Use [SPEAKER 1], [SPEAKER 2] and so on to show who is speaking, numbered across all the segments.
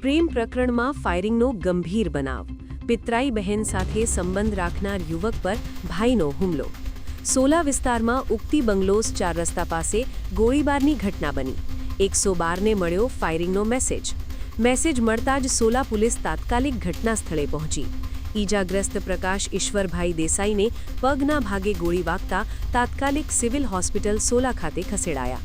[SPEAKER 1] પ્રેમ પ્રકરણમાં ફાયરિંગનો ગંભીર બનાવ. પિતરાઈ બહેન સાથે સંબંધ રાખનાર યુવક પર ભાઈનો હુમલો. સોલા વિસ્તારમાં ઉક્તિ બંગલોઝ 4 રસ્તા પાસે ગોળીબારની ઘટના બની. 112ને મળ્યો ફાયરિંગનો મેસેજ મળતા જ સોલા પોલીસ તાત્કાલિક ઘટના સ્થળે પહોંચી. ઈજાગ્રસ્ત પ્રકાશ ઈશ્વરભાઈ દેસાઈને પગના ભાગે ગોળી વાગતા તાત્કાલિક સિવિલ હોસ્પિટલ સોલા ખાતે ખસેડાયા.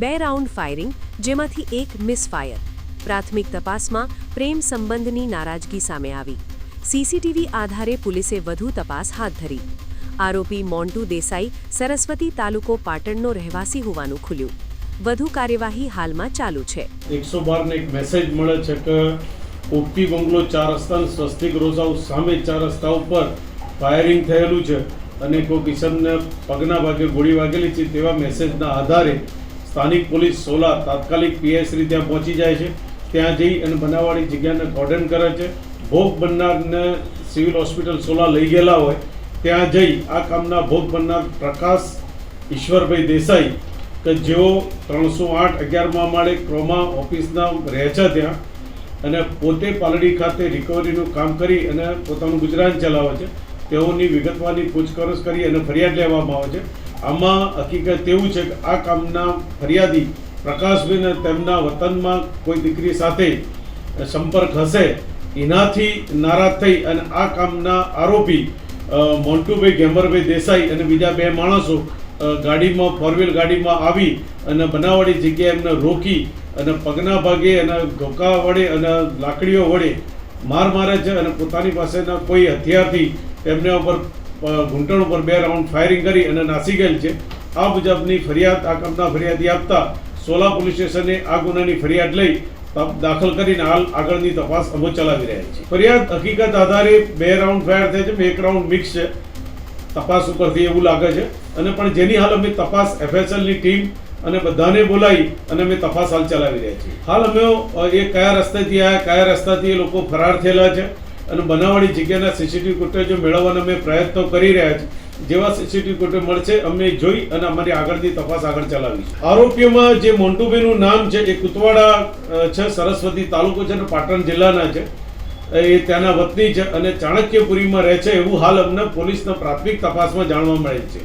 [SPEAKER 1] 2 રાઉન્ડ ફાયરિંગ, જેમાંથી 1 મિસફાયર. પ્રાથમિક તપાસમાં પ્રેમ સંબંધની નારાજગી સામે આવી. સીસીટીવી આધારે પોલીસે વધુ તપાસ હાથ ધરી. આરોપી મોન્ટુ દેસાઈ સરસ્વતી તાલુકો પાટણનો રહેવાસી હોવાનું ખુલ્યું. વધુ કાર્યવાહી હાલમાં ચાલુ છે.
[SPEAKER 2] 112 ને એક મેસેજ મળે છે કે ઉક્તિ બંગલો 4 રસ્તા સ્વસ્તિક રોઝ હાઉસ સામે 4 રસ્તા ઉપર ફાયરિંગ થયેલું છે અને કોઈ કિશનને પગના ભાગે ગોળી વાગેલી છે તેવા મેસેજના આધારે સ્થાનિક પોલીસ સોલા તાત્કાલિક પીએસરી ત્યાં પહોંચી જાય છે. ત્યાં જઈ અને બનાવવાળી જગ્યાને કોર્ડન કરે છે. ભોગ બનનારને સિવિલ હોસ્પિટલ સોલા લઈ ગયેલા હોય ત્યાં જઈ આ કામના ભોગ બનનાર પ્રકાશ ઈશ્વરભાઈ દેસાઈ કે જેઓ 308 11મા માળે ક્રોમા ઓફિસના રહે છે ત્યાં અને પોતે પાલડી ખાતે રિકવરીનું કામ કરી અને પોતાનું ગુજરાન ચલાવે છે. તેઓની વિગતવારની પૂછપરછ કરી અને ફરિયાદ લેવામાં આવે છે. આમાં હકીકત એવું છે કે આ કામના ફરિયાદી પ્રકાશભાઈને તેમના વતનમાં કોઈ દીકરી સાથે સંપર્ક હશે એનાથી નારાજ થઈ અને આ કામના આરોપી મોન્ટુભાઈ ગેમ્બરભાઈ દેસાઈ અને બીજા 2 માણસો ગાડીમાં 4 ગાડીમાં આવી અને બનાવવાળી જગ્યાએ એમને રોકી અને પગના ભાગે અને ધોકા વડે અને લાકડીઓ વડે મારે છે અને પોતાની પાસેના કોઈ હથિયારથી તેમને ઉપર ઘૂંટણ ઉપર 2 રાઉન્ડ ફાયરિંગ કરી અને નાસી ગયેલ છે. આ મુજબની ફરિયાદ આ કામના ફરિયાદી આપતા સોલા પોલીસ સ્ટેશને આ ગુનાની ફરિયાદ લઈ દાખલ કરીને હાલ આગળની તપાસ અમે ચલાવી રહ્યા છીએ. ફરિયાદ હકીકત આધારે 2 રાઉન્ડ ફાયર થાય છે, 1 રાઉન્ડ મિક્સ છે. તપાસ ઉપરથી એવું લાગે છે અને પણ જેની હાલ અમે તપાસ એફએસએલની ટીમ અને બધાને બોલાવી અને અમે તપાસ હાલ ચલાવી રહ્યા છીએ. હાલ અમે એ કયા રસ્તેથી આવ્યા, કયા રસ્તાથી એ લોકો ફરાર થયેલા છે અને બનાવવાળી જગ્યાના સીસીટીવી ફૂટેજો મેળવવાના અમે પ્રયત્નો કરી રહ્યા છીએ. જેવા સીસીટીવી ફૂટેજ મળશે અમે જોઈ અને અમારી આગળની તપાસ આગળ ચલાવીશું. આરોપીઓમાં જે મોન્ટુભાઈનું નામ છે એ કુતવાડા છે, સરસ્વતી તાલુકો છે અને પાટણ જિલ્લાના છે. એ ત્યાંના વતની છે અને ચાણક્યપુરીમાં રહે છે એવું હાલ અમને પોલીસના પ્રાથમિક તપાસમાં જાણવા મળે છે.